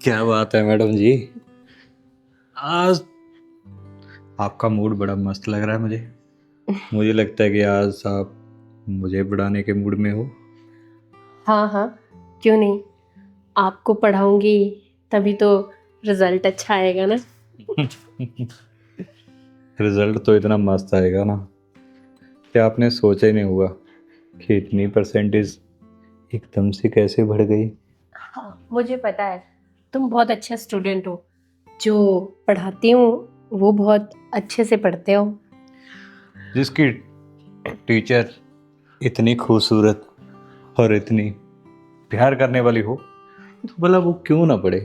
क्या बात है मैडम जी। आज आपका मूड बड़ा मस्त लग रहा है मुझे। मुझे लगता है कि आज आप मुझे पढ़ाने के मूड में हो। हाँ हाँ, क्यों नहीं। आपको पढ़ाऊंगी तभी तो रिजल्ट अच्छा आएगा ना। रिजल्ट तो इतना मस्त आएगा ना कि आपने सोचा ही नहीं होगा कि इतनी परसेंटेज एकदम से कैसे बढ़ गई। हाँ, मुझे पता है तुम बहुत अच्छा स्टूडेंट हो। जो पढ़ाती हूँ वो बहुत अच्छे से पढ़ते हो। जिसकी टीचर इतनी खूबसूरत और इतनी प्यार करने वाली हो तो भला वो क्यों ना पढ़े।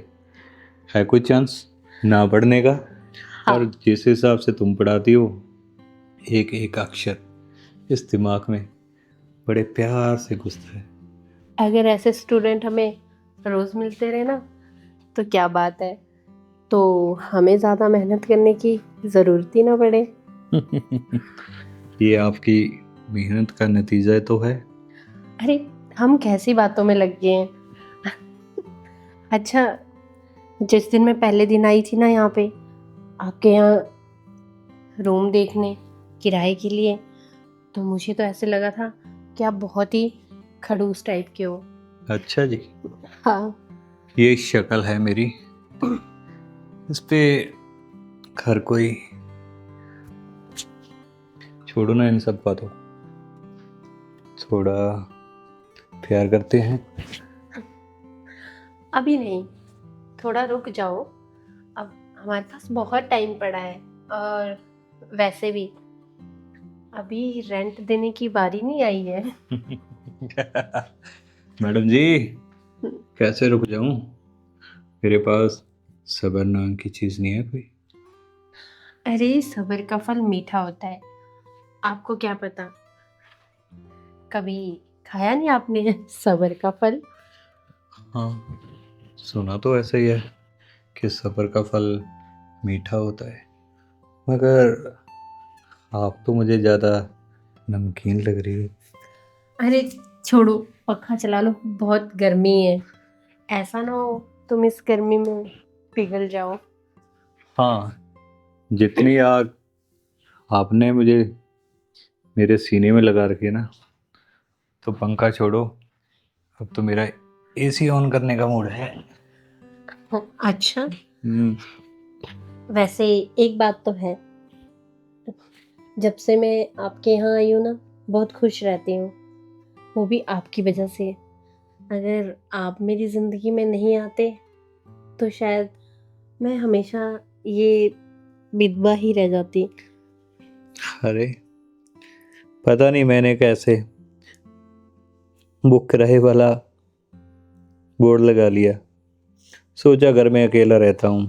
है कोई चांस ना पढ़ने का। और हाँ, जिस हिसाब से तुम पढ़ाती हो एक एक अक्षर इस दिमाग में बड़े प्यार से घुसता है। अगर ऐसे स्टूडेंट हमें रोज मिलते रहे ना तो क्या बात है। तो हमें ज़्यादा मेहनत करने की ज़रूरत ही ना पड़े। ये आपकी मेहनत का नतीजा तो है। अरे, हम कैसी बातों में लग गए हैं। अच्छा, जिस दिन मैं पहले दिन आई थी ना यहाँ पे आपके यहाँ रूम देखने किराए के लिए, तो मुझे तो ऐसे लगा था कि आप बहुत ही खड़ूस टाइप के हो। अच्छा जी, हाँ। ये शक्ल है मेरी, इस पे हर कोई। छोड़ो ना इन सब बातों, थोड़ा प्यार करते हैं। अभी नहीं, थोड़ा रुक जाओ। अब हमारे पास बहुत टाइम पड़ा है। और वैसे भी अभी रेंट देने की बारी नहीं आई है। मैडम जी, कैसे रुक जाऊं। मेरे पास सबर नाम की चीज नहीं है कोई। अरे, सब्र का फल मीठा होता है। आपको क्या पता, कभी खाया नहीं आपने सब्र का फल। हाँ, सुना तो ऐसा ही है कि सबर का फल मीठा होता है, मगर आप तो मुझे ज़्यादा नमकीन लग रही हो। अरे छोड़ो, पंखा चला लो, बहुत गर्मी है। ऐसा ना हो तुम इस गर्मी में पिघल जाओ। हाँ, जितनी आग आपने मुझे मेरे सीने में लगा रखी है ना, तो पंखा छोड़ो, अब तो मेरा एसी ऑन करने का मूड है। अच्छा, हम्म। वैसे एक बात तो है, जब से मैं आपके यहाँ आई हूँ ना बहुत खुश रहती हूँ। वो भी आपकी वजह से। अगर आप मेरी ज़िंदगी में नहीं आते तो शायद मैं हमेशा ये विधवा ही रह जाती। अरे, पता नहीं मैंने कैसे वो किराए वाला बोर्ड लगा लिया। सोचा घर में अकेला रहता हूँ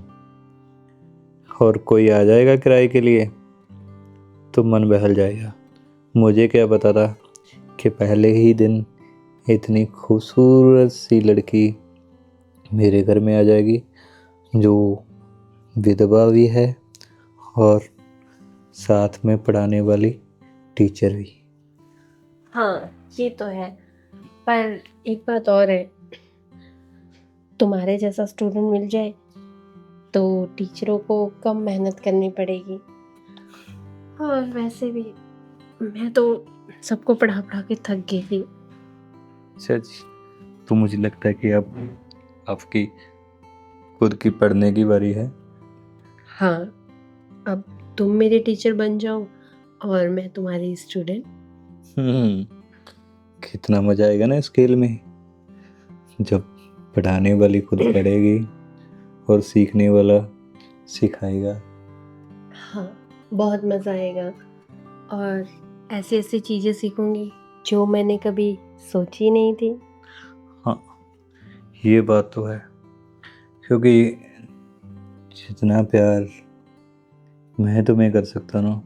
और कोई आ जाएगा किराए के लिए तो मन बहल जाएगा। मुझे क्या पता था कि पहले ही दिन इतनी खूबसूरत सी लड़की मेरे घर में आ जाएगी, जो विधवा भी है और साथ में पढ़ाने वाली टीचर भी। हाँ, ये तो है। पर एक बात और है, तुम्हारे जैसा स्टूडेंट मिल जाए तो टीचरों को कम मेहनत करनी पड़ेगी। और वैसे भी मैं तो सबको पढ़ा पढ़ा के थक गई थी। अच्छा जी, तो मुझे लगता है कि अब आपकी खुद की पढ़ने की बारी है। हाँ, अब तुम मेरे टीचर बन जाओ और मैं तुम्हारी स्टूडेंट। हम्म, कितना मजा आएगा ना इस खेल में, जब पढ़ाने वाली खुद पढ़ेगी और सीखने वाला सिखाएगा। हाँ, बहुत मज़ा आएगा। और ऐसी ऐसी चीज़ें सीखूंगी जो मैंने कभी सोची नहीं थी। हाँ, ये बात तो है, क्योंकि जितना प्यार मैं तुम्हें कर सकता ना,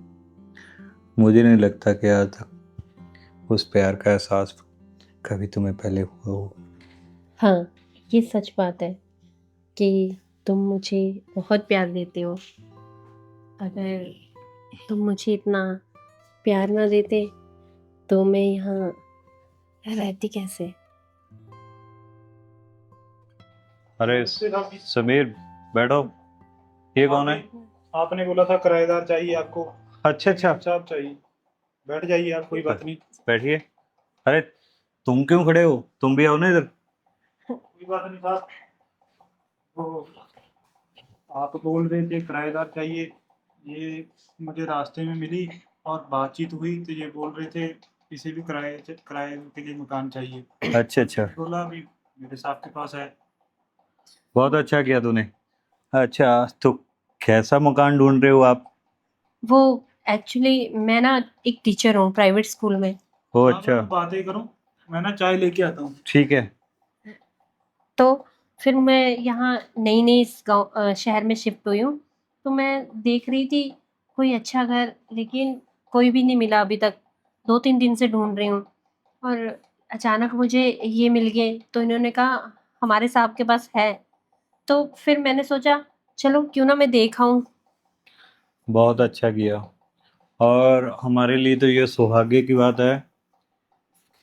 मुझे नहीं लगता कि आज तक उस प्यार का एहसास कभी तुम्हें पहले हुआ हो। हाँ, ये सच बात है कि तुम मुझे बहुत प्यार देते हो। अगर तुम मुझे इतना प्यार ना देते तो मैं यहाँ रहती कैसे। अरे समीर, बैठो। ये कौन है? आपने बोला था किराएदार चाहिए आपको। अच्छा अच्छा, साहब चाहिए, बैठ जाइए आप, कोई बात नहीं। बैठिए। अरे तुम क्यों खड़े हो? तुम भी आओ ना इधर। कोई बात नहीं साहब। वो आप बोल रहे थे किराएदार चाहिए, ये मुझे रास्ते में मिली और बातचीत हुई तो ये बोल रहे थे किसी भी किराए के लिए मकान चाहिए। अच्छा अच्छा, बोला अभी मेरे साहब के पास है। बहुत अच्छा किया तूने। अच्छा, तो कैसा मकान ढूंढ रहे हो आप? वो एक्चुअली मैं ना एक टीचर हूँ प्राइवेट स्कूल में। ओ आप अच्छा, बातें करो, मैं ना चाय लेके आता हूँ। ठीक है। तो फिर मैं यहाँ नई नई इस शहर में शिफ्ट हुई हूँ, तो मैं देख रही थी कोई अच्छा घर, लेकिन कोई भी नहीं मिला अभी तक। 2-3 दिन से ढूंढ रही हूँ और अचानक मुझे ये मिल गए, तो इन्होंने कहा हमारे साहब के पास है। तो फिर मैंने सोचा चलो क्यों ना मैं देख आऊँ। बहुत अच्छा किया। और हमारे लिए तो ये सौभाग्य की बात है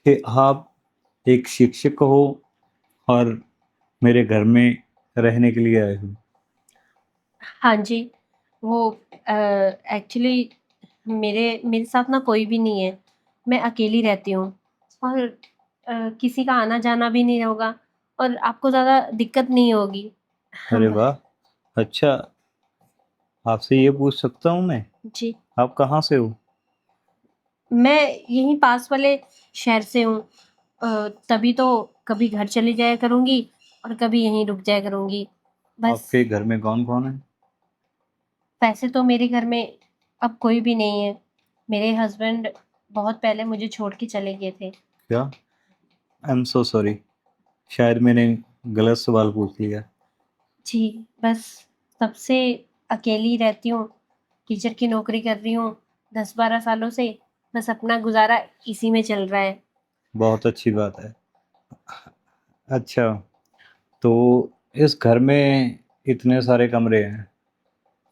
कि आप एक शिक्षक हो और मेरे घर में रहने के लिए आए हो। हाँ जी, वो एक्चुअली मेरे मेरे साथ ना कोई भी नहीं है, मैं अकेली रहती हूँ और किसी का आना-जाना भी नहीं होगा और आपको ज़्यादा दिक्कत नहीं होगी। अरे हम वाह, अच्छा। आपसे ये पूछ सकता हूँ मैं, जी, आप कहाँ से हो? मैं यहीं पास वाले शहर से हूँ। तभी तो कभी घर चली जाया करूँगी और कभी यहीं रुक जाया करूँगी। बस आपके घर में कौन कौन है? वैसे तो मेरे घर में अब कोई भी नहीं है। मेरे हस्बैंड बहुत पहले मुझे छोड़ के चले गए थे। क्या? आई एम सो सॉरी, शायद मैंने गलत सवाल पूछ लिया। जी, बस तब से अकेली रहती हूँ, टीचर की नौकरी कर रही हूँ 10-12 सालों से, बस अपना गुज़ारा इसी में चल रहा है। बहुत अच्छी बात है। अच्छा, तो इस घर में इतने सारे कमरे हैं,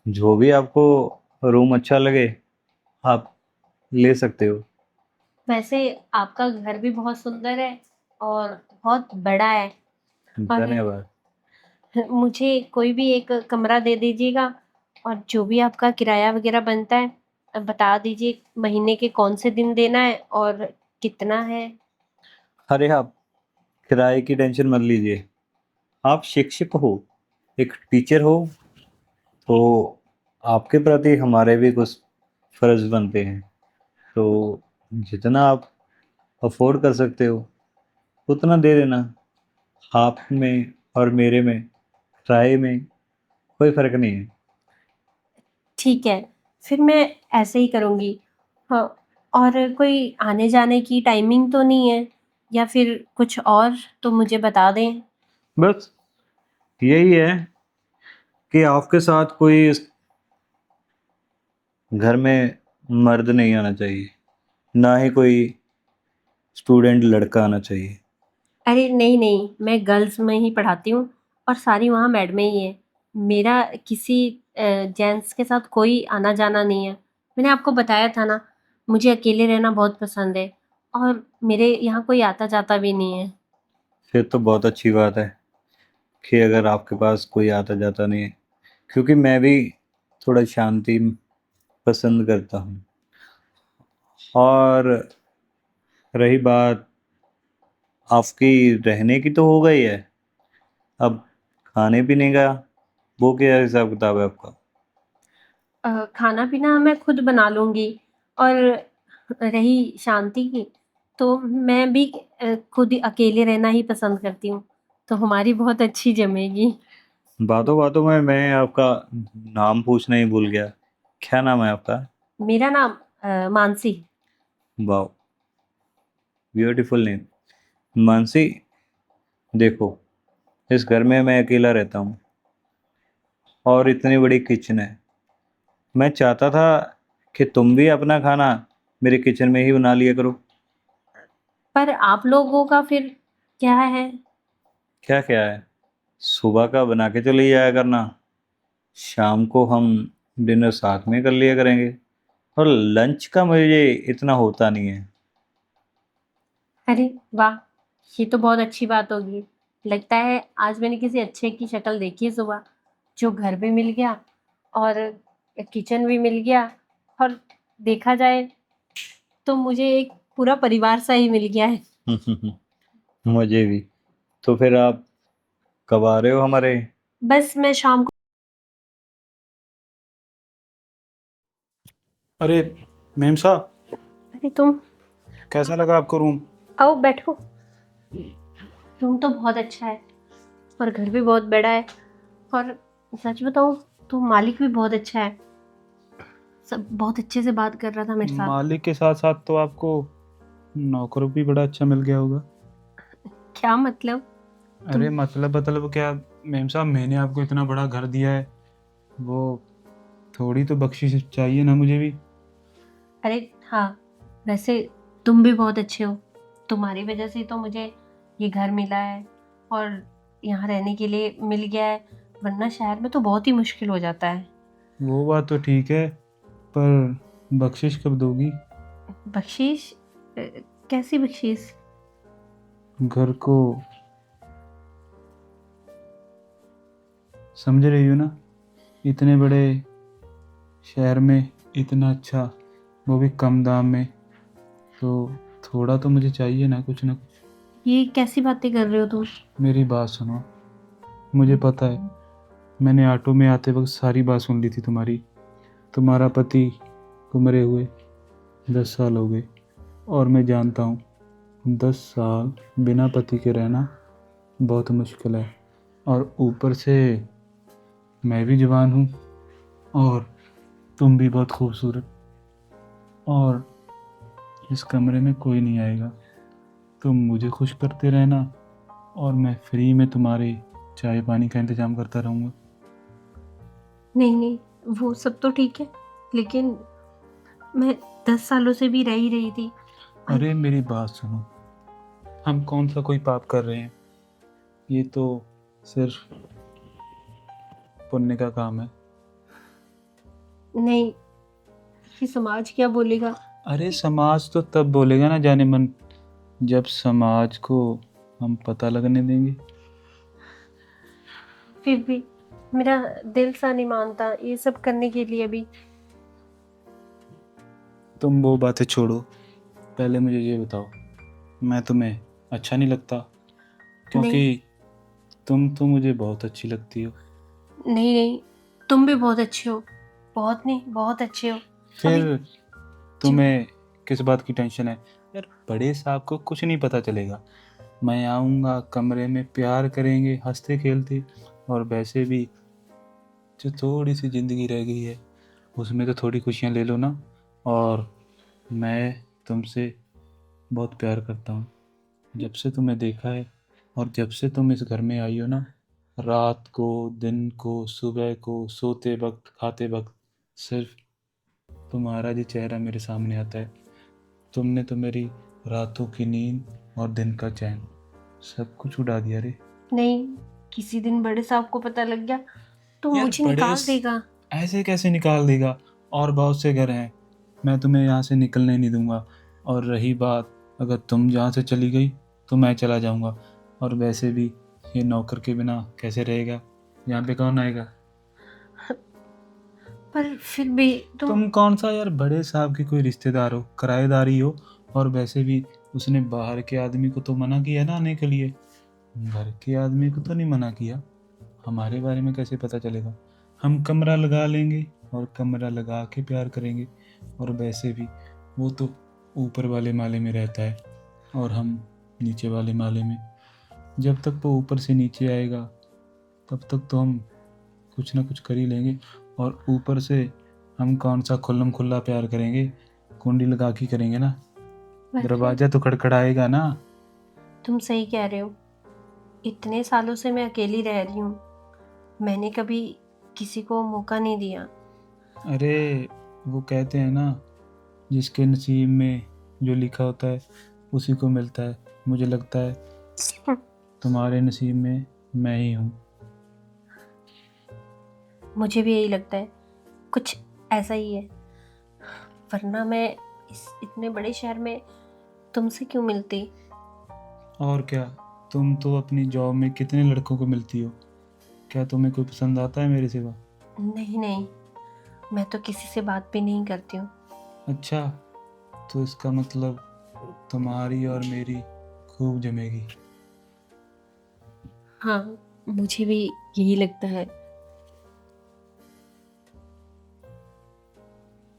जो भी आपको रूम अच्छा लगे आप ले सकते हो। वैसे आपका घर भी बहुत सुंदर है और बहुत बड़ा है और धन्यवाद। मुझे कोई भी एक कमरा दे दीजिएगा और जो भी आपका किराया वग़ैरह बनता है बता दीजिए महीने के कौन से दिन देना है और कितना है? अरे आप किराए की टेंशन मत लीजिए। आप शिक्षक हो, एक टीचर हो, तो आपके प्रति हमारे भी कुछ फर्ज बनते हैं। तो जितना आप अफोर्ड कर सकते हो उतना दे देना। आप में और मेरे में, किराए में कोई फर्क नहीं है। ठीक है, फिर मैं ऐसे ही करूँगी। हाँ, और कोई आने-जाने की टाइमिंग तो नहीं है या फिर कुछ और तो मुझे बता दें? बस यही है कि आपके साथ कोई इस घर में मर्द नहीं आना चाहिए, ना ही कोई स्टूडेंट लड़का आना चाहिए। अरे नहीं, मैं गर्ल्स में ही पढ़ाती हूँ और सारी वहाँ मैडमें ही हैं। मेरा किसी जेंट्स के साथ कोई आना-जाना नहीं है। मैंने आपको बताया था ना, मुझे अकेले रहना बहुत पसंद है और मेरे यहाँ कोई आता-जाता भी नहीं है। फिर तो बहुत अच्छी बात है कि अगर आपके पास कोई आता जाता नहीं है, क्योंकि मैं भी थोड़ा शांति पसंद करता हूँ। और रही बात आपकी रहने की, तो हो गई है। अब खाने पीने का वो क्या हिसाब किताब है आपका? खाना-पीना मैं खुद बना लूँगी और रही शांति की, तो मैं भी खुद ही अकेले रहना ही पसंद करती हूँ, तो हमारी बहुत अच्छी जमेगी। बातों बातों में मैं आपका नाम पूछना ही भूल गया। क्या नाम है आपका? मेरा नाम मानसी। वाह, ब्यूटीफुल नेम। मानसी, देखो, इस घर में मैं अकेला रहता हूँ और इतनी बड़ी किचन है। मैं चाहता था कि तुम भी अपना खाना मेरे किचन में ही बना लिया करो। पर आप लोगों का फिर क्या है? क्या क्या है? सुबह का बना के चले जाया करना, शाम को हम डिनर साथ में कर लिया करेंगे, और लंच का मुझे इतना होता नहीं है। अरे वाह! ये तो बहुत अच्छी बात होगी। लगता है आज मैंने किसी अच्छे की शक्ल देखी है सुबह, जो घर भी मिल गया और किचन भी मिल गया, और देखा जाए तो मुझे एक पूरा परिवार सा ही मिल गया है। मुझे भी। तो फिर आप कब आ रहे हो हमारे? बस मैं शाम को। अरे मैम साहब, अरे तुम कैसा लगा आपको रूम? आओ बैठो। रूम तो बहुत अच्छा है और घर भी बहुत बड़ा है, और सच बताऊं तो मालिक भी बहुत अच्छा है। सब बहुत अच्छे से बात कर रहा था मेरे साथ। मालिक के साथ साथ तो आपको नौकर भी बड़ा अच्छा मिल गया होगा। क्या मतलब? अरे मतलब क्या मैम साहब, मैंने आपको इतना बड़ा घर दिया है, वो थोड़ी तो बख्शिश चाहिए ना मुझे भी। अरे हाँ, वैसे तुम भी बहुत अच्छे हो। तुम्हारी वजह से तो मुझे ये घर मिला है और यहाँ रहने के लिए मिल गया है, वरना शहर में तो बहुत ही मुश्किल हो जाता है। वो बात तो ठीक है, पर बख्शिश कब दोगी? बख्शीश? कैसी बख्शीश? घर को समझ रही हो ना, इतने बड़े शहर में इतना अच्छा, वो भी कम दाम में, तो थोड़ा तो मुझे चाहिए ना, कुछ ना कुछ। ये कैसी बातें कर रहे हो तुम? मेरी बात सुनो, मुझे पता है, मैंने ऑटो में आते वक्त सारी बात सुन ली थी तुम्हारी। तुम्हारा पति को मरे हुए 10 साल हो गए, और मैं जानता हूँ 10 साल बिना पति के रहना बहुत मुश्किल है। और ऊपर से मैं भी जवान हूँ, और तुम भी बहुत खूबसूरत, और इस कमरे में कोई नहीं आएगा। तुम मुझे खुश करते रहना, और मैं फ्री में तुम्हारे चाय पानी का इंतज़ाम करता रहूँगा। नहीं नहीं, वो सब तो ठीक है, लेकिन मैं 10 सालों से भी रह ही रही थी। अरे मेरी बात सुनो, हम कौन सा कोई पाप कर रहे हैं? ये तो सिर्फ पुण्य का काम है। नहीं, ये समाज क्या बोलेगा? अरे समाज तो तब बोलेगा ना जाने मन, जब समाज को हम पता लगने देंगे। फिर भी मेरा दिल सा नहीं मानता ये सब करने के लिए भी। तुम वो बातें छोड़ो, पहले मुझे ये बताओ, मैं तुम्हें अच्छा नहीं लगता? क्योंकि तुम तो मुझे बहुत अच्छी लगती हो। नहीं नहीं, तुम भी बहुत अच्छे हो, बहुत नहीं बहुत अच्छे हो। फिर तुम्हें किस बात की टेंशन है? यार बड़े साहब को कुछ नहीं पता चलेगा। मैं आऊँगा, कमरे में प्यार करेंगे हंसते खेलते, और वैसे भी जो थोड़ी सी ज़िंदगी रह गई है उसमें तो थोड़ी खुशियाँ ले लो ना। और मैं तुमसे बहुत प्यार करता हूँ। जब से तुम्हें देखा है और जब से तुम इस घर में आई हो ना, रात को, दिन को, सुबह को, सोते वक्त, खाते वक्त, सिर्फ तुम्हारा जो चेहरा मेरे सामने आता है। तुमने तो मेरी रातों की नींद और दिन का चैन सब कुछ उड़ा दिया रे। नहीं, किसी दिन बड़े साहब को पता लग गया तो यार मुझे बड़े निकाल देगा। ऐसे कैसे निकाल देगा? और बहुत से घर हैं, मैं तुम्हें यहाँ से निकलने नहीं दूंगा। और रही बात, अगर तुम यहाँ से चली गई तो मैं चला जाऊंगा। और वैसे भी ये नौकर के बिना कैसे रहेगा? यहाँ पे कौन आएगा? पर फिर भी तुम कौन सा यार बड़े साहब की कोई रिश्तेदार हो, किराएदारी हो। और वैसे भी उसने बाहर के आदमी को तो मना किया ना आने के लिए, घर के आदमी को तो नहीं मना किया। हमारे बारे में कैसे पता चलेगा? हम कमरा लगा लेंगे और कमरा लगा के प्यार करेंगे। और वैसे भी वो तो ऊपर वाले माले में रहता है और हम नीचे वाले माले में। जब तक वो ऊपर से नीचे आएगा तब तक तो हम कुछ ना कुछ कर ही लेंगे। और ऊपर से हम कौन सा खुल्लम खुल्ला प्यार करेंगे, कुंडी लगा के करेंगे ना। वैसे दरवाजा तो खड़खड़ाएगा ना। तुम सही कह रहे हो। इतने सालों से मैं अकेली रह रही हूँ, मैंने कभी किसी को मौका नहीं दिया। अरे वो कहते हैं ना, जिसके नसीब में जो लिखा होता है उसी को मिलता है। मुझे लगता है तुम्हारे नसीब में मैं ही हूँ। मुझे भी यही लगता है, कुछ ऐसा ही है, वरना मैं इस इतने बड़े शहर में तुमसे क्यों मिलती। और क्या, तुम तो अपनी जॉब में कितने लड़कों को मिलती हो, क्या तुम्हें कोई पसंद आता है मेरे सिवा? नहीं नहीं, मैं तो किसी से बात भी नहीं करती हूँ। अच्छा, तो इसका मतलब तुम्हारी और मेरी खूब जमेगी। हाँ, मुझे भी यही लगता है।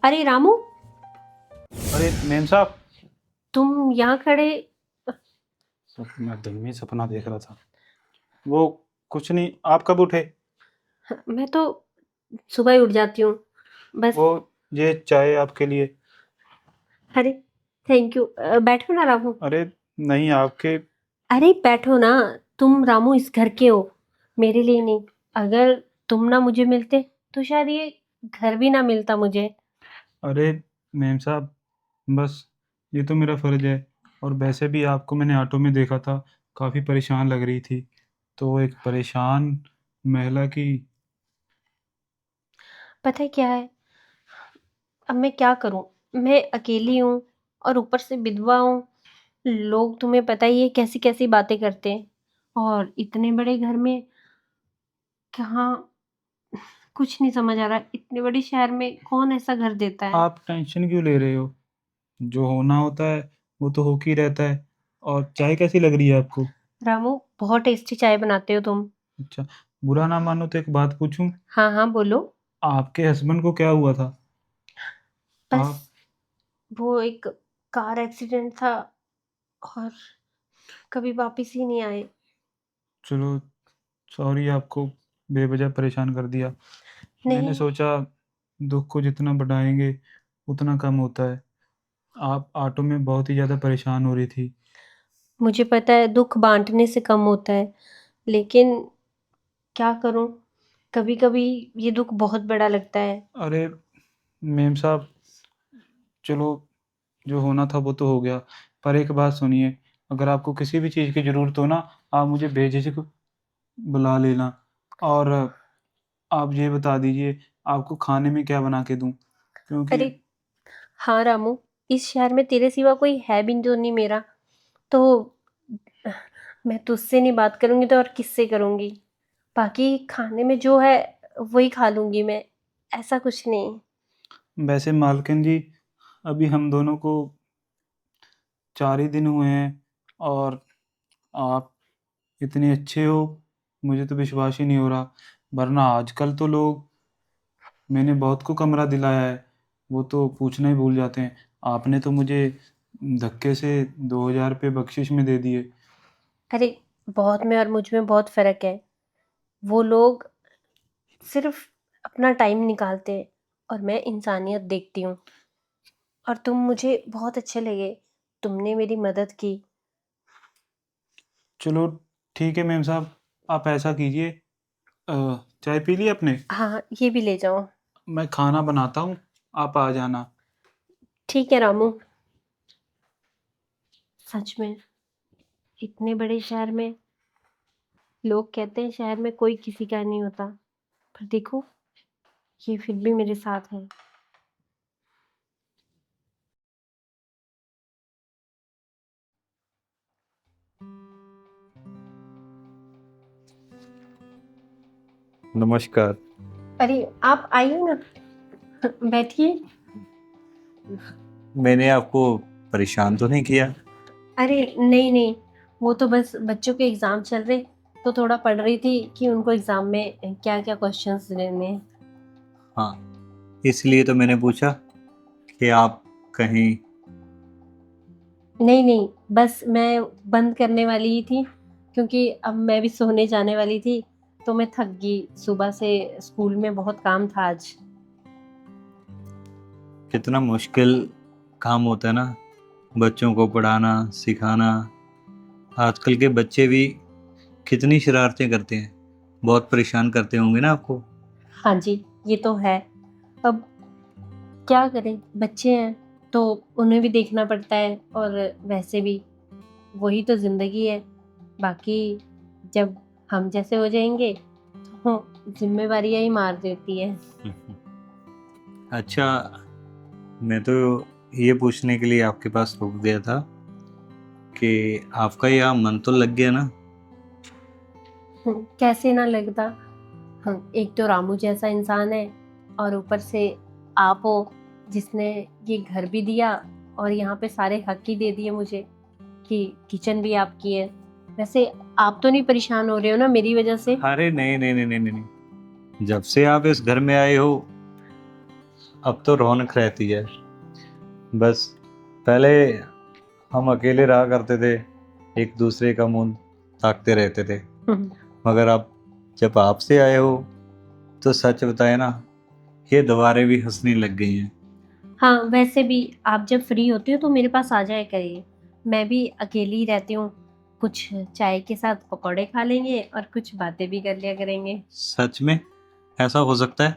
अरे रामू, अरे मेम साहब, तुम यहाँ खड़े। मैं दिन में सपना देख रहा था। वो कुछ नहीं, आप कब उठे? मैं तो सुबह ही उठ जाती हूँ बस। वो ये चाय आपके लिए। अरे थैंक यू। बैठो ना रामू। अरे नहीं, आपके। अरे बैठो ना। तुम रामू इस घर के हो, मेरे लिए नहीं। अगर तुम ना मुझे मिलते तो शायद ये घर भी ना मिलता मुझे। अरे मेम साहब, बस ये तो मेरा फर्ज है। और वैसे भी आपको मैंने ऑटो में देखा था, काफ़ी परेशान लग रही थी। तो एक परेशान महिला की। पता है क्या है, अब मैं क्या करूं। मैं अकेली हूँ और ऊपर से विधवा हूँ। लोग तुम्हें पता ही है कैसी कैसी बातें करते हैं। और इतने बड़े घर में कहाँ, कुछ नहीं समझ आ रहा। इतने बड़े शहर में कौन ऐसा घर देता है। आप टेंशन क्यों ले रहे हो? जो होना होता है वो तो होके ही रहता है। और चाय कैसी लग रही है आपको? रामू, बहुत टेस्टी चाय बनाते हो तुम। अच्छा, बुरा ना मानो तो एक बात पूछूं? हाँ हाँ बोलो। आपके हस्बैंड को क्या हुआ था? बस आप। वो एक कार एक्सीडेंट था और कभी वापस ही नहीं आए। चलो, सॉरी आपको बेवजह परेशान कर दिया। मैंने नहीं, सोचा दुख को जितना बढ़ाएंगे उतना कम होता है। आप ऑटो में बहुत ही ज़्यादा परेशान हो रही थी। मुझे पता है दुख बांटने से कम होता है, लेकिन क्या करूं, कभी कभी ये दुख बहुत बड़ा लगता है। अरे मेम साहब, चलो, जो होना था वो तो हो गया। पर एक बात सुनिए, अगर आपको किसी भी चीज़ की ज़रूरत हो ना, आप मुझे बेझिझक बुला लेना। और आप ये बता दीजिए, आपको खाने में क्या बना के दूँ? क्योंकि अरे हाँ रामू, इस शहर में तेरे सिवा कोई है भी तो नहीं मेरा। तो मैं तुझसे नहीं बात करूंगी तो और किससे करूंगी। बाकी खाने में जो है वही खा लूंगी मैं, ऐसा कुछ नहीं। वैसे मालकिन जी, अभी हम दोनों को 4 ही दिन हुए हैं। और आप इतने अच्छे हो, मुझे तो विश्वास ही नहीं हो रहा। वरना आजकल तो लोग, मैंने बहुत को कमरा दिलाया है, वो तो पूछना ही भूल जाते हैं। आपने तो मुझे धक्के से 2,000 रुपये बख्शिश में दे दिए। अरे बहुत में और मुझ में बहुत फर्क है। वो लोग सिर्फ अपना टाइम निकालते हैं और मैं इंसानियत देखती हूँ। और तुम मुझे बहुत अच्छे लगे, तुमने मेरी मदद की। चलो ठीक है मेम साहब, आप ऐसा कीजिए, चाय पी ली आपने? हाँ, ये भी ले जाओ। मैं खाना बनाता हूँ, आप आ जाना। ठीक है रामू। सच में इतने बड़े शहर में लोग कहते हैं शहर में कोई किसी का नहीं होता, पर देखो ये फिर भी मेरे साथ है। नमस्कार। अरे आप आइए ना, बैठिए। मैंने आपको परेशान तो नहीं किया? अरे नहीं नहीं, वो तो बस बच्चों के एग्ज़ाम चल रहे, तो थोड़ा पढ़ रही थी कि उनको एग्ज़ाम में क्या क्या क्वेश्चंस देने हैं। हाँ, इसलिए तो मैंने पूछा कि आप कहीं। नहीं नहीं, बस मैं बंद करने वाली ही थी, क्योंकि अब मैं भी सोने जाने वाली थी। तो मैं थक गई, सुबह से स्कूल में बहुत काम था आज। कितना मुश्किल काम होता है ना, बच्चों को पढ़ाना सिखाना। आजकल के बच्चे भी कितनी शरारतें करते हैं, बहुत परेशान करते होंगे ना आपको। हाँ जी, ये तो है। अब क्या करें, बच्चे हैं तो उन्हें भी देखना पड़ता है। और वैसे भी वही तो ज़िंदगी है। बाकी जब हम जैसे हो जाएंगे तो जिम्मेवारियां ही मार देती है। अच्छा, मैं तो ये पूछने के लिए आपके पास रुक गया था कि आपका यहाँ मन तो लग गया ना? कैसे ना लगता। एक तो रामू जैसा इंसान है और ऊपर से आप हो जिसने ये घर भी दिया और यहाँ पे सारे हक ही दे दिए मुझे कि किचन भी आपकी है। वैसे आप तो नहीं परेशान हो रहे हो ना मेरी वजह से? अरे नहीं नहीं नहीं नहीं नहीं, जब से आप इस घर में आए हो अब तो रौनक रहती है। बस पहले हम अकेले रहा करते थे, एक दूसरे का मुंह ताकते रहते थे, मगर अब जब आपसे आए हो तो सच बताए ना, ये दीवारें भी हंसने लग गई हैं। हाँ, वैसे भी आप जब फ्री होते हो तो मेरे पास आ जाया करिए। मैं भी अकेली ही रहती हूँ, कुछ चाय के साथ पकौड़े खा लेंगे और कुछ बातें भी कर लिया करेंगे। सच में ऐसा हो सकता है?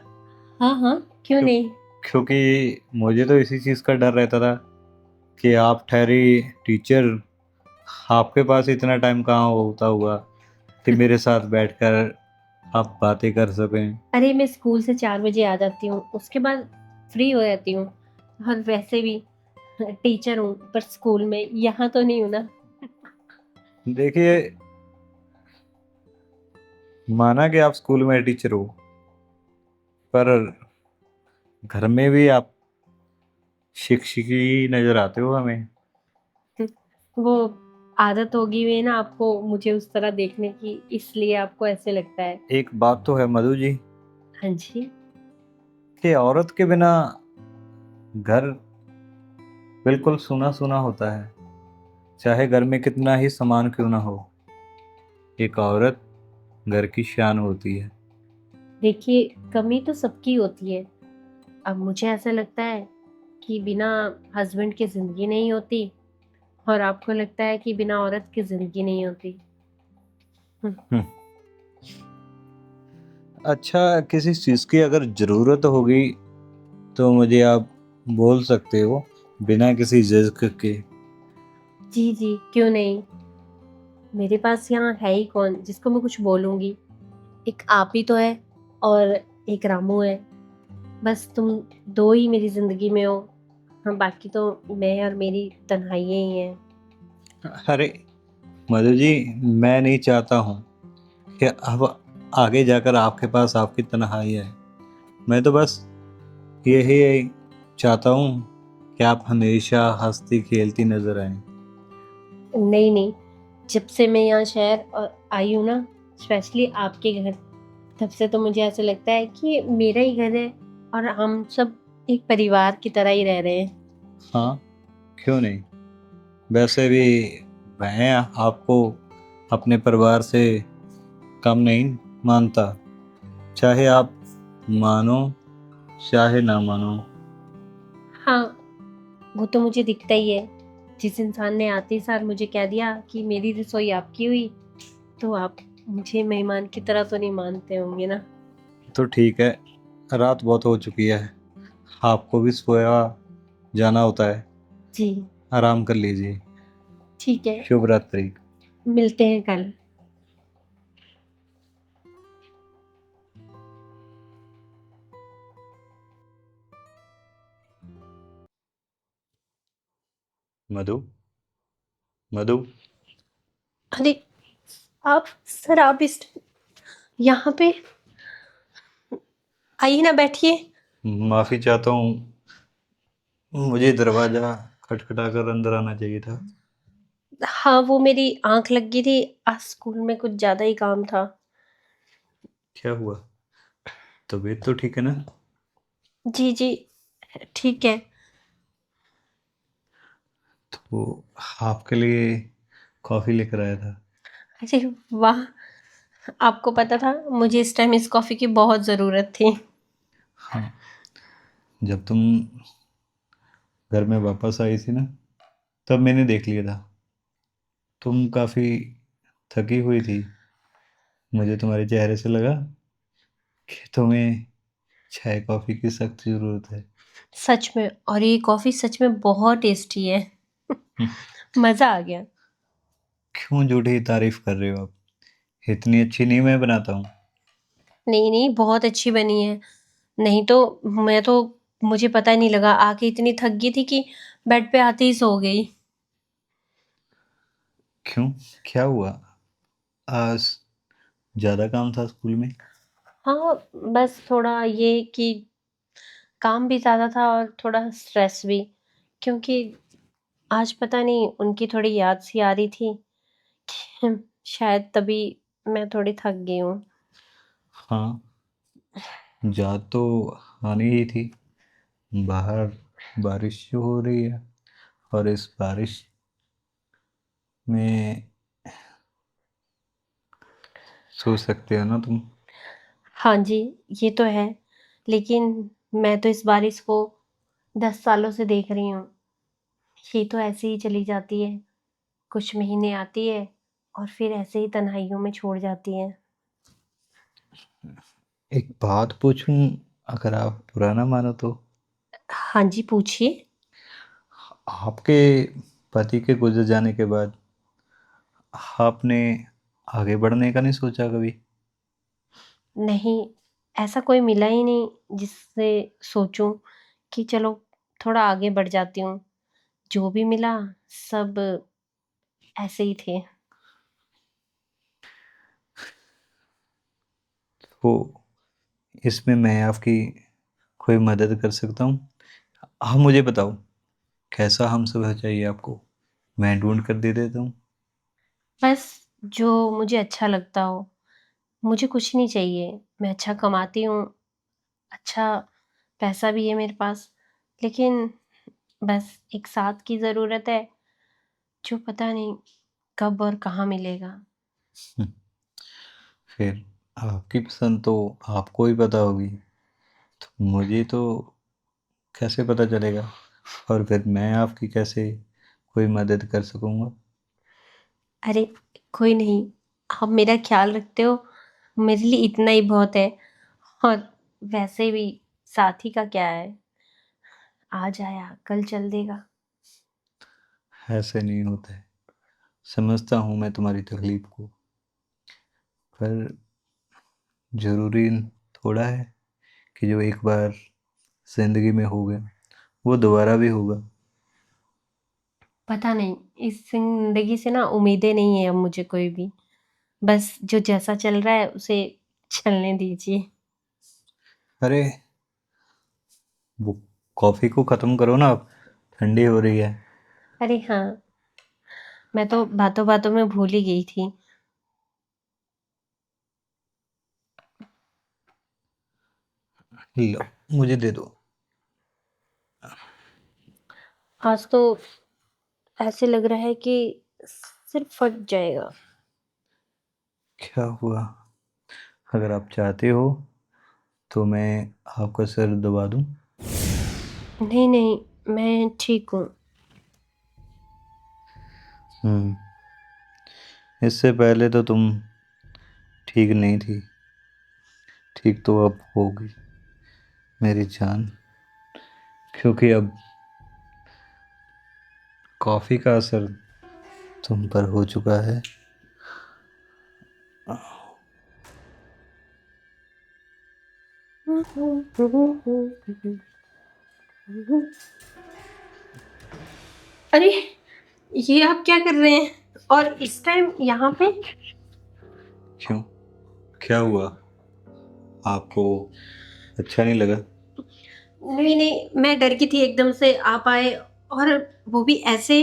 हाँ हाँ, क्यों क्यों- नहीं। क्योंकि मुझे तो इसी चीज़ का डर रहता था कि आप ठहरी टीचर, आपके पास इतना टाइम कहाँ होता हुआ कि मेरे साथ बैठकर आप बातें कर सकें। अरे मैं स्कूल से 4 बजे आ जाती हूँ, उसके बाद फ्री हो जाती हूँ। और वैसे भी टीचर हूँ पर स्कूल में, यहाँ तो नहीं हूँ ना। देखिए, माना कि आप स्कूल में टीचर हो, पर घर में भी आप शिक्षक ही नजर आते हो हमें। वो आदत होगी हुई है ना आपको मुझे उस तरह देखने की, इसलिए आपको ऐसे लगता है। एक बात तो है मधु जी, हाँ जी। कि औरत के बिना घर बिल्कुल सूना सूना होता है, चाहे घर में कितना ही सामान क्यों ना हो। एक औरत घर की शान होती है। देखिए, कमी तो सबकी होती है। अब मुझे ऐसा लगता है कि बिना हस्बैंड की जिंदगी नहीं होती और आपको लगता है कि बिना औरत की जिंदगी नहीं होती। हम्म, अच्छा, किसी चीज़ की अगर ज़रूरत होगी तो मुझे आप बोल सकते हो, बिना किसी झिझक के। जी जी, क्यों नहीं। मेरे पास यहाँ है ही कौन जिसको मैं कुछ बोलूंगी। एक आप ही तो है और एक रामू है। बस तुम दो ही मेरी जिंदगी में हो। हाँ, बाकी तो मैं और मेरी तन्हाइयाँ ही हैं। अरे मधु जी, मैं नहीं चाहता हूँ कि अब आगे जाकर आपके पास आपकी तन्हाई है। मैं तो बस यही चाहता हूँ कि आप हमेशा हंसती खेलती नजर आए। नहीं नहीं, जब से मैं यहाँ शहर और आई हूँ ना, स्पेशली आपके घर, तब से तो मुझे ऐसा लगता है कि ये मेरा ही घर है और हम सब एक परिवार की तरह ही रह रहे हैं। हाँ, क्यों नहीं। वैसे भी मैं आपको अपने परिवार से कम नहीं मानता, चाहे आप मानो चाहे ना मानो। हाँ, वो तो मुझे दिखता ही है। जिस इंसान ने आते सार मुझे कह दिया कि मेरी रसोई आपकी हुई, तो आप मुझे मेहमान की तरह तो नहीं मानते होंगे ना। तो ठीक है, रात बहुत हो चुकी है, आपको भी सोया जाना होता है, जी। आराम कर लीजिए। ठीक है, शुभ रात्रि। मिलते हैं कल। मधु, मधु। अरे आप सर, आप इस यहाँ पे आइए ना, बैठिए। माफी चाहता हूँ, मुझे दरवाजा खटखटाकर अंदर आना चाहिए था। हाँ, वो मेरी आंख लग गई थी, आज स्कूल में कुछ ज्यादा ही काम था। क्या हुआ, तबीयत तो ठीक है ना? जी जी, ठीक है। तो आपके लिए कॉफी लेकर आया था। अरे वाह, आपको पता था मुझे इस टाइम इस कॉफी की बहुत जरूरत थी। हाँ, जब तुम घर में वापस आई थी ना, तब मैंने देख लिया था, तुम काफी थकी हुई थी। मुझे तुम्हारे चेहरे से लगा कि तुम्हें चाय कॉफी की सख्त जरूरत है। सच में, और ये कॉफी सच में बहुत टेस्टी है। हम्म, मजा आ गया। क्यों झूठी तारीफ कर रहे हो आप? इतनी अच्छी नहीं मैं बनाता हूँ। नहीं नहीं, बहुत अच्छी बनी है। नहीं तो मैं तो, मुझे पता नहीं लगा, आके इतनी थक गई थी कि बेड पे आते ही सो गई। क्यों, क्या हुआ आज? ज़्यादा काम था स्कूल में? हाँ, बस थोड़ा ये कि काम भी ज़्यादा था और थोड़ा स्ट्रेस भी, क्योंकि आज पता नहीं उनकी थोड़ी याद सी आ रही थी कि शायद तभी मैं थोड़ी थक गई हूँ। हाँ, याद तो आनी ही थी। बाहर बारिश जो हो रही है, और इस बारिश में सो सकते हो ना तुम। हाँ जी, ये तो है, लेकिन मैं तो इस बारिश को 10 सालों से देख रही हूँ। ये तो ऐसे ही चली जाती है, कुछ महीने आती है और फिर ऐसे ही तन्हाइयों में छोड़ जाती है। एक बात पूछूं, अगर आप बुरा ना मानो तो? हाँ जी, पूछिए। आपके पति के गुजर जाने के बाद आपने आगे बढ़ने का नहीं सोचा कभी? नहीं, ऐसा कोई मिला ही नहीं जिससे सोचूं कि चलो थोड़ा आगे बढ़ जाती हूँ। जो भी मिला सब ऐसे ही थे। तो इसमें मैं आपकी कोई मदद कर सकता हूँ? आप मुझे बताओ, कैसा हमसफ़र चाहिए आपको? मैं ढूंढ कर दे देता हूँ। बस जो मुझे अच्छा लगता हो, मुझे कुछ नहीं चाहिए। मैं अच्छा कमाती हूँ, अच्छा पैसा भी है मेरे पास, लेकिन बस एक साथ की ज़रूरत है, जो पता नहीं कब और कहाँ मिलेगा। फिर आपकी पसंद तो आपको ही पता होगी, तो मुझे तो कैसे पता चलेगा? और फिर मैं आपकी कैसे कोई मदद कर सकूँगा? अरे कोई नहीं, आप मेरा ख्याल रखते हो, मेरे लिए इतना ही बहुत है। और वैसे भी साथी का क्या है, आज आया कल चल देगा। ऐसे नहीं होता है। समझता हूँ मैं तुम्हारी तकलीफ को, पर ज़रूरी थोड़ा है कि जो एक बार ज़िंदगी में हो गया वो दोबारा भी होगा। पता नहीं, इस ज़िंदगी से ना उम्मीदें नहीं है अब मुझे कोई भी। बस जो जैसा चल रहा है उसे चलने दीजिए। अरे, वो कॉफ़ी को ख़त्म करो ना, अब ठंडी हो रही है। अरे हाँ, मैं तो बातों-बातों में भूल ही गई थी। लो, मुझे दे दो। आज तो ऐसे लग रहा है कि सिर फट जाएगा। क्या हुआ? अगर आप चाहते हो तो मैं आपका सिर दबा दूं। नहीं, नहीं, मैं ठीक हूँ। इससे पहले तो तुम ठीक नहीं थी, ठीक तो अब होगी मेरी जान, क्योंकि अब कॉफ़ी का असर तुम पर हो चुका है। अरे! ये आप क्या कर रहे हैं? और इस टाइम यहाँ पे? क्यों, क्या हुआ? आपको अच्छा नहीं लगा? नहीं, नहीं, मैं डर गई थी एकदम से आप आए, और वो भी ऐसे।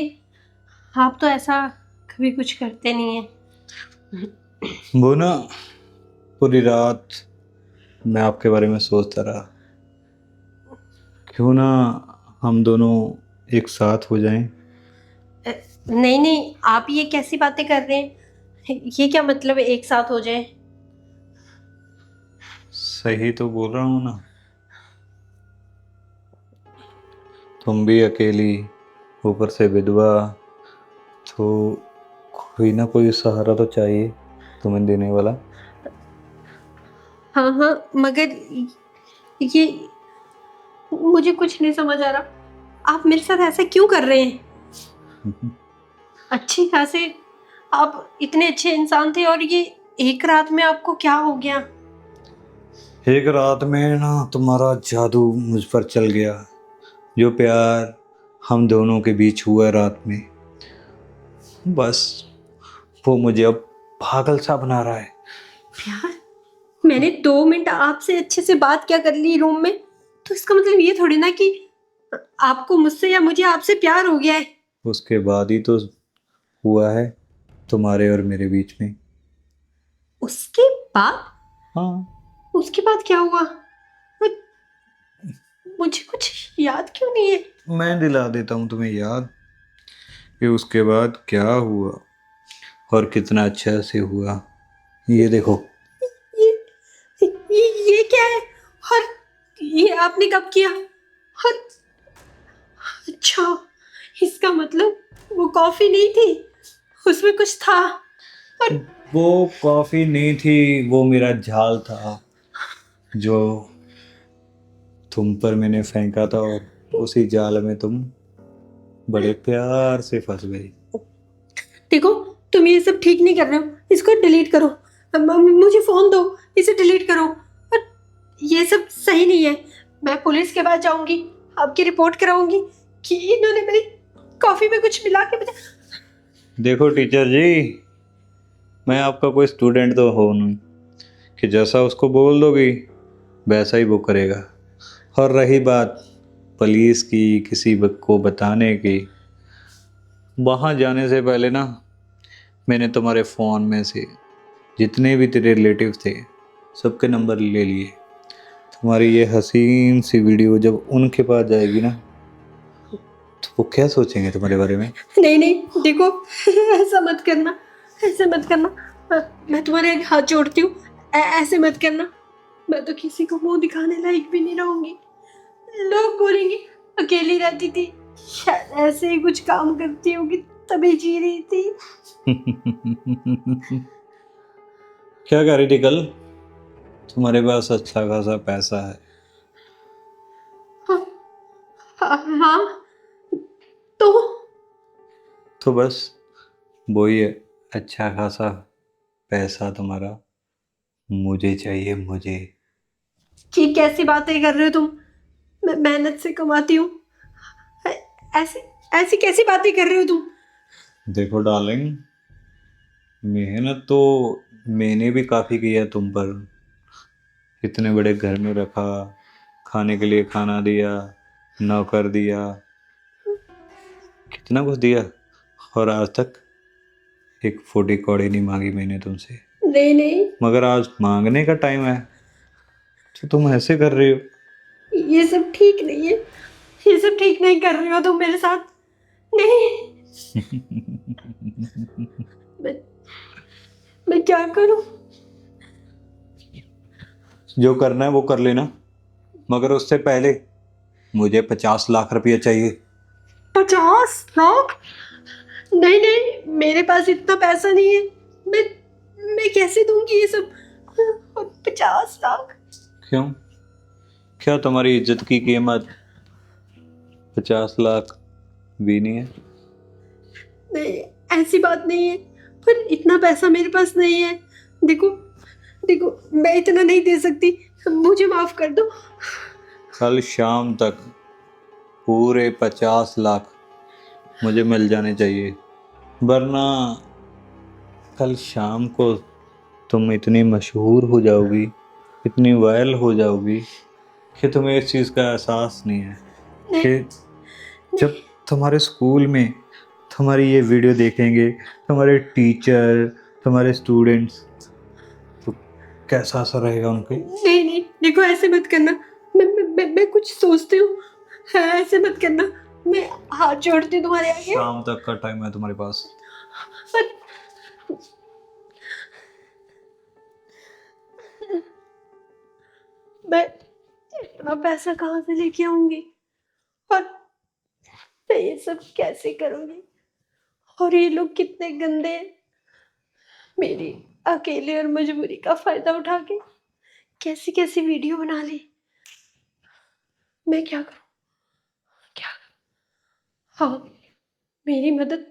आप तो ऐसा कभी कुछ करते नहीं हैं। वो ना, पूरी रात मैं आपके बारे में सोचता रहा, क्यों ना हम दोनों एक साथ हो जाएं। अ, नहीं, नहीं, आप ये कैसी बातें कर रहे हैं? ये क्या मतलब है एक साथ हो जाएँ? सही तो बोल रहा हूँ ना? तुम भी अकेली, ऊपर से विधवा, तो कोई ना कोई सहारा तो चाहिए तुम्हें देने वाला। हाँ, हाँ, मगर ये मुझे कुछ नहीं समझ आ रहा। आप मेरे साथ ऐसा क्यों कर रहे हैं? अच्छे खासे आप इतने अच्छे इंसान थे, और ये एक रात में आपको क्या हो गया? एक रात में ना तुम्हारा जादू मुझ पर चल गया। जो प्यार हम दोनों के बीच हुआ रात में, बस वो मुझे अब पागल सा बना रहा है। प्यार? मैंने 2 मिनट आपसे अच्छे से बात क्या कर ली रूम में, तो इसका मतलब ये थोड़ी ना कि आपको मुझसे या मुझे आपसे प्यार हो गया है। उसके बाद ही तो हुआ है तुम्हारे और मेरे बीच में। उसके बाद? हाँ, उसके बाद क्या हुआ? मुझे कुछ याद क्यों नहीं है? मैं दिला देता हूँ तुम्हें याद कि उसके बाद क्या हुआ और कितना अच्छा से हुआ। ये देखो। ये ये क्या है? और ये आपने कब किया? और अच्छा, इसका मतलब वो कॉफी नहीं थी, उसमें कुछ था। और वो कॉफी नहीं थी, वो मेरा जाल था जो तुम पर मैंने फेंका था, और उसी जाल में तुम बड़े प्यार से फंस गई। देखो, तुम ये सब ठीक नहीं कर रहे हो, इसको डिलीट करो। मुझे फोन दो, इसे डिलीट करो। और ये सब सही नहीं है। मैं पुलिस के पास जाऊंगी, आपकी रिपोर्ट कराऊंगी कि इन्होंने मेरी कॉफी में कुछ मिला के मुझे। देखो टीचर जी, मैं आपका कोई स्टूडेंट तो हो नहीं कि जैसा उसको बोल दोगी वैसा ही वो करेगा। और रही बात पुलिस की, किसी को बताने की, वहाँ जाने से पहले ना मैंने तुम्हारे फ़ोन में से जितने भी तेरे रिलेटिव थे सबके नंबर ले लिए। तुम्हारी ये हसीन सी वीडियो जब उनके पास जाएगी ना, तो वो क्या सोचेंगे तुम्हारे बारे में? नहीं नहीं, देखो, ऐसा मत करना, ऐसे मत करना। मैं तुम्हारे आगे हाथ जोड़ती हूँ, ऐसे मत करना। मैं तो किसी को मुंह दिखाने लायक भी नहीं रहूंगी। लोग बोलेंगे अकेली रहती थी, शायद ऐसे ही कुछ काम करती होगी तभी जी रही थी। क्या कह रही थी कल? तुम्हारे पास अच्छा खासा पैसा है। हाँ, हाँ, तो तो बस वही है, अच्छा खासा पैसा तुम्हारा मुझे चाहिए, मुझे। ये कैसी बातें कर रहे हो तुम? मैं मेहनत से कमाती हूँ, ऐसी ऐसी कैसी बातें कर रहे हो तुम? देखो डार्लिंग, मेहनत तो मैंने भी काफ़ी किया तुम पर। इतने बड़े घर में रखा, खाने के लिए खाना दिया, नौकर दिया, कितना कुछ दिया, और आज तक एक फूटी कौड़ी नहीं मांगी मैंने तुमसे। नहीं नहीं, मगर आज मांगने का टाइम है तो तुम ऐसे कर रही हो। ये सब ठीक नहीं है। ये सब ठीक नहीं कर रहे हो तुम मेरे साथ। नहीं, मैं मैं क्या करूं? जो करना है वो कर लेना, मगर उससे पहले मुझे 50 लाख रुपया चाहिए। 50 लाख? नहीं नहीं, मेरे पास इतना पैसा नहीं है। मैं मैं कैसे दूंगी ये सब? और 50 लाख? क्यों? क्या तुम्हारी इज्जत की कीमत 50 लाख भी नहीं है? नहीं, ऐसी बात नहीं है, पर इतना पैसा मेरे पास नहीं है। देखो, देखो, मैं इतना नहीं दे सकती, मुझे माफ कर दो। कल शाम तक पूरे 50 लाख मुझे मिल जाने चाहिए, वरना कल शाम को तुम इतनी मशहूर हो जाओगी, इतनी वायरल हो जाओगी कि तुम्हें इस चीज़ का एहसास नहीं है नहीं, कि जब तुम्हारे स्कूल में तुम्हारी ये वीडियो देखेंगे तुम्हारे टीचर, तुम्हारे स्टूडेंट्स, तो कैसा असर रहेगा उन पे? नहीं नहीं, देखो, ऐसे मत करना। मैं कुछ सोचती हूँ, ऐसे मत करना। मैं हाथ जोड़ती हूँ तुम्हारे आगे। शाम तक का टाइम है तुम्हारे पास। पर मैं इतना पैसा कहाँ से लेके आऊंगी? और मैं ये सब कैसे करूंगी? और ये लोग कितने गंदे हैं, मेरी अकेले और मजबूरी का फायदा उठा के कैसी कैसी वीडियो बना ली। मैं क्या करूं? क्या? हाँ, मेरी मदद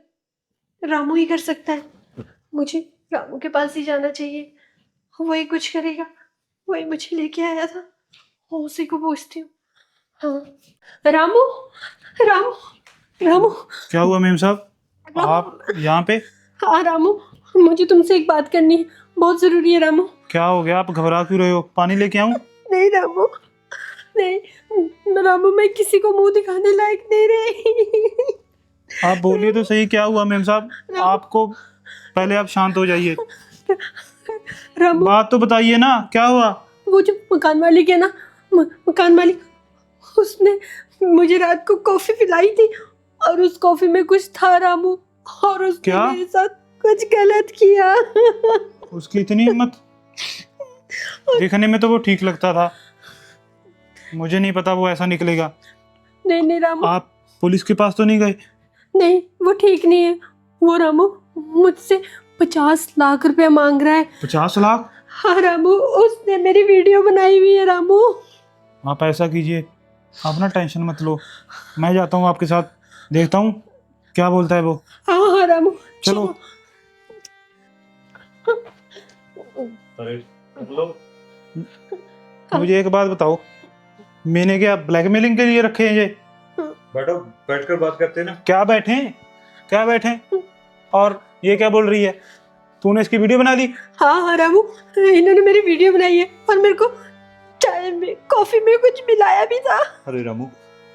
रामू ही कर सकता है। मुझे रामू के पास ही जाना चाहिए, वही कुछ करेगा। वही मुझे लेके आया था, उसी को पूछती हूँ। हाँ, रामू, रामू, रामू, क्या हुआ मेम साहब, रामू। आप यहाँ पे? हाँ रामू, मुझे तुमसे एक बात करनी है। बहुत जरूरी है रामू। क्या हो गया, आप घबरा क्यों रहे हो? पानी लेके आऊं? नहीं रामू, नहीं रामू, मैं किसी को मुंह दिखाने लायक नहीं रही। आप बोलिए तो सही, क्या हुआ मेम साहब? आपको पहले आप शांत हो जाइए, रामू, बात तो बताइए ना, क्या हुआ? वो जो मकान मालिक है ना, मकान मालिक, उसने मुझे रात को कॉफी पिलाई थी और उस कॉफी में कुछ था रामू, और उसने क्या? मेरे साथ कुछ गलत किया। उसकी इतनी हिम्मत! देखने में तो वो ठीक लगता था, मुझे नहीं पता वो ऐसा निकलेगा। नहीं रामू, आप पुलिस के पास तो नहीं गए? नहीं वो ठीक नहीं है। वो रामू मुझसे 50 लाख रुपया मांग रहा है। 50 लाख? हाँ रामू, उसने मेरी वीडियो बनाई हुई है रामू। आप ऐसा कीजिए, आप ना टेंशन मत लो, मैं जाता हूँ आपके साथ, देखता हूँ क्या बोलता है वो। हाँ रामू, चलो। अरे लो, मुझे एक बात बताओ, मैंने क्या ब्लैकमेलिंग के लिए रखे हैं ये? बैठो, बैठकर बात करते हैं ना। क्या बैठे, क्या बैठे? और ये क्या बोल रही है? तूने इसकी वीडियो बना दी? हाँ रामू, इन्होंने मेरी वीडियो बनाई है और मेरे को चाय में कॉफी में कुछ मिलाया भी था। अरे रामू,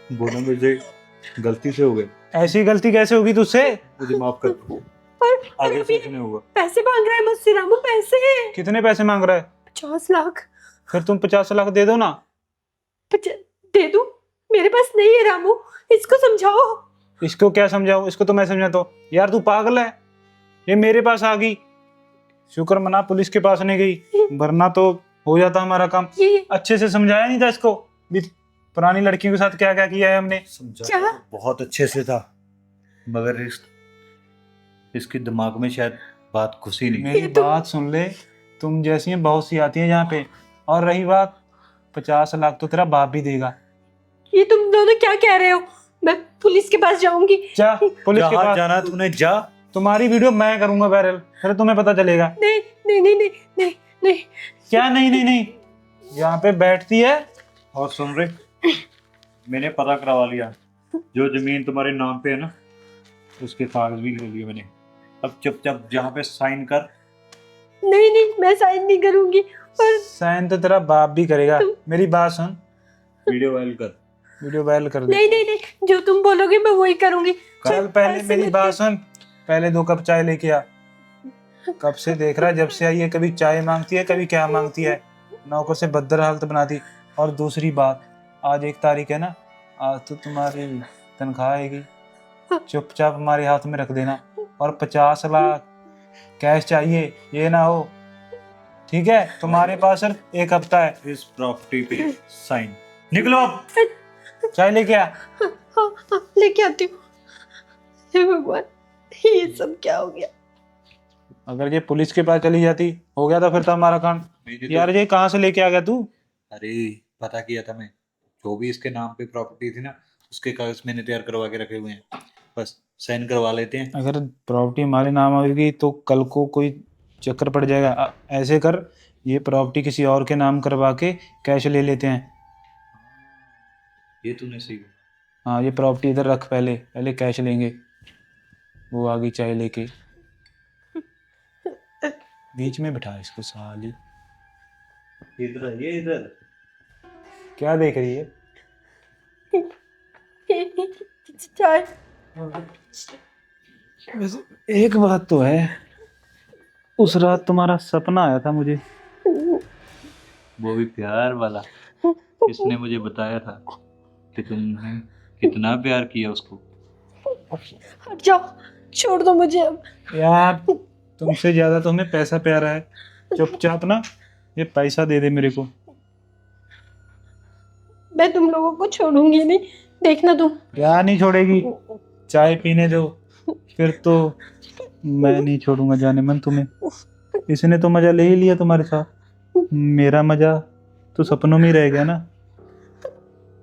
बोला मुझे गलती से हो गए, ऐसी गलती कैसे होगी तुझसे? मुझे माफ कर दो, और आगे अभी से नहीं होगा। पैसे मांग रहा है मुझसे रामू, पैसे। कितने पैसे मांग रहा है? 50 लाख। फिर तुम 50 लाख दे दो ना। दे दूं? मेरे पास नहीं है रामू, इसको समझाओ। इसको क्या समझाओ? इसको तो मैं समझाता हूँ। यार तू पागल है, ये मेरे पास आ गई, शुक्र मना पुलिस के पास नहीं गई, वरना तो हो जाता हमारा काम। ये अच्छे से समझाया नहीं था इसको भी, पुरानी लड़कियों के साथ क्या क्या किया है हमने। समझा तो बहुत अच्छे से था, मगर इसके दिमाग में शायद बात घुसी नहीं। मेरी बात सुन ले, तुम जैसी हैं बहुत सी आती हैं यहाँ पे। और रही बात 50 लाख, तो तेरा बाप भी देगा। ये तुम दोनों क्या कह रहे हो? मैं पुलिस के पास जाऊंगी। जा पुलिस के जहाँ पास, जाना तूने जा। तुम्हारी वीडियो मैं करूंगा वायरल, फिर तुम्हें पता चलेगा। नहीं नहीं नहीं नहीं नहीं नहीं। क्या नहीं नहीं नहीं? यहाँ पे बैठती है। और सुन रहे, मैंने पता करवा लिया, जो जमीन तुम्हारे नाम पे है ना, उसके कागज भी ले लिए मैंने। अब चुपचाप जहाँ पे साइन कर। नहीं नहीं, मैं साइन नहीं करूंगी। और साइन तो तेरा बाप भी करेगा। मेरी बात सुन, वीडियो वायरल कर। वीडियो वायरल कर दे। नहीं नहीं नहीं, जो तुम बोलोगे मैं वही करूंगी। चल पहले ऐसे मेरी मत बात कर। सुन, पहले 2 कप चाय लेके आ। कब से देख रहा है, जब से आई है कभी चाय मांगती है कभी क्या मांगती है, नौकर से बदतर हालत बनाती। और दूसरी बात, आज 1 तारीख है ना, आज तो तुम्हारी तनख्वाह आएगी, चुपचाप हमारे हाथ में रख देना। और 50 लाख कैश चाहिए, ये ना हो, ठीक है? तुम्हारे पास सिर्फ 1 हफ्ता है। इस प्रॉपर्टी पे साइन। निकलो अब। चाय लेके आ। हाँ, लेके आती हूँ। हे भगवान, ये सब क्या हो गया? अगर ये पुलिस के पास चली जाती, हो गया था फिर तो हमारा काम। यार ये कहाँ से लेके आ गया तू? अरे पता किया था मैं, जो भी इसके नाम पे प्रॉपर्टी थी ना, उसके कागज मैंने तैयार करवा के रखे हुए हैं, बस साइन करवा लेते हैं। अगर प्रॉपर्टी हमारे नाम आएगी तो कल को कोई चक्कर पड़ जाएगा। ऐसे कर, ये प्रॉपर्टी किसी और के नाम करवा के कैश ले लेते हैं। ये तूने सही कहा। हाँ, ये प्रॉपर्टी इधर रख, पहले पहले कैश लेंगे। वो आ गई चाय लेके, बीच में बिठा इसको साली। इधर है, ये इधर। क्या देख रही है? चाय। वैसे एक बात तो है, उस रात तुम्हारा सपना आया था मुझे। वो भी प्यार वाला। इसने मुझे बताया था कि तुमने कितना प्यार किया उसको। हट जाओ, छोड़ दो मुझे अब। यार तुमसे ज्यादा तो हमें पैसा प्यारा है। चुपचाप ना ये पैसा दे दे मेरे को। मैं तुम लोगों को छोड़ूंगी नहीं, देखना तुम। क्या नहीं छोड़ेगी? चाय पीने दो, फिर तो मैं नहीं छोड़ूंगा जाने मन तुम्हें। इसने तो मजा ले ही लिया तुम्हारे साथ, मेरा मजा तो सपनों में ही रह गया ना।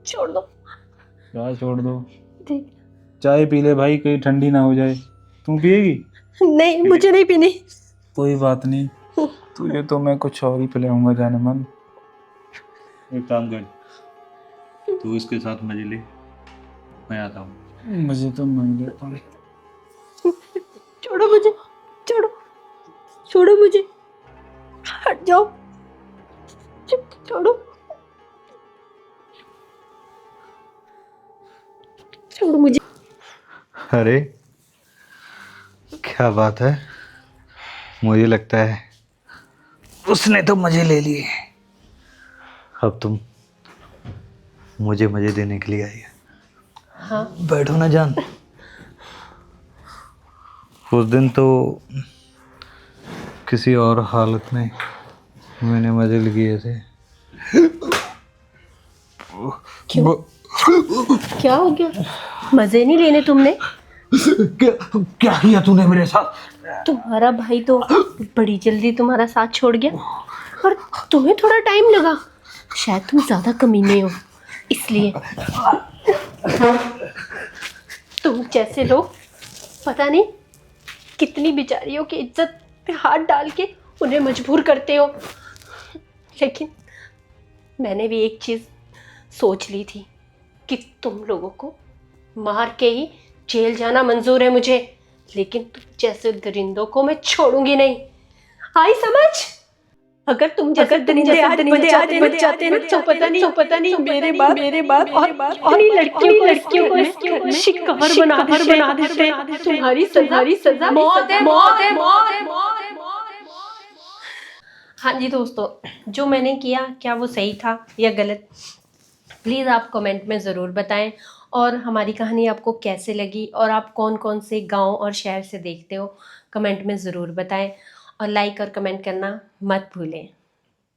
छोड़ दो। क्या छोड़ दो? ठीक। चाय पी ले भाई, कहीं ठंडी ना हो जाए। तू पिएगी? नहीं, मुझे नहीं पीनी। कोई बात नहीं, तुझे तो मैं कुछ और ही पिलाऊंगा जाने मन। एक काम कर, तू इसके साथ मजे ले, मैं आता हूँ। मुझे तो नहीं लेता। छोड़ो मुझे, छोड़ो, छोड़ो मुझे। हट जाओ, छोड़ो, छोड़ो मुझे। अरे क्या बात है, मुझे लगता है उसने तो मजे ले लिए। अब तुम मुझे मजे देने के लिए आई है। हाँ, बैठो ना जान। उस दिन तो किसी और हालत में मैंने मजे लिए थे। क्यों? क्या हो गया? मजे नहीं लेने तुमने? क्या किया तूने मेरे साथ? तुम्हारा भाई तो बड़ी जल्दी तुम्हारा साथ छोड़ गया और तुम्हें थोड़ा टाइम लगा। शायद तुम ज्यादा कमीने हो इसलिए। तुम जैसे लोग पता नहीं कितनी बेचारियों की इज्जत पे हाथ डाल के उन्हें मजबूर करते हो। लेकिन मैंने भी एक चीज सोच ली थी कि तुम लोगों को मार के ही जेल जाना मंजूर है मुझे, लेकिन तुम जैसे दरिंदों को मैं छोड़ूंगी नहीं। आई समझ? अगर तुम जैसे दरिंदे आज बन जाते ना तो पता नहीं मेरे बाद और कितनी लड़कियों को इस घर में शिकार बना देते। तुम्हारी सजा मौत है। हाँ जी दोस्तों, जो मैंने किया क्या वो सही था या गलत, प्लीज़ आप कमेंट में ज़रूर बताएं। और हमारी कहानी आपको कैसे लगी और आप कौन कौन से गांव और शहर से देखते हो, कमेंट में ज़रूर बताएं। और लाइक और कमेंट करना मत भूलें।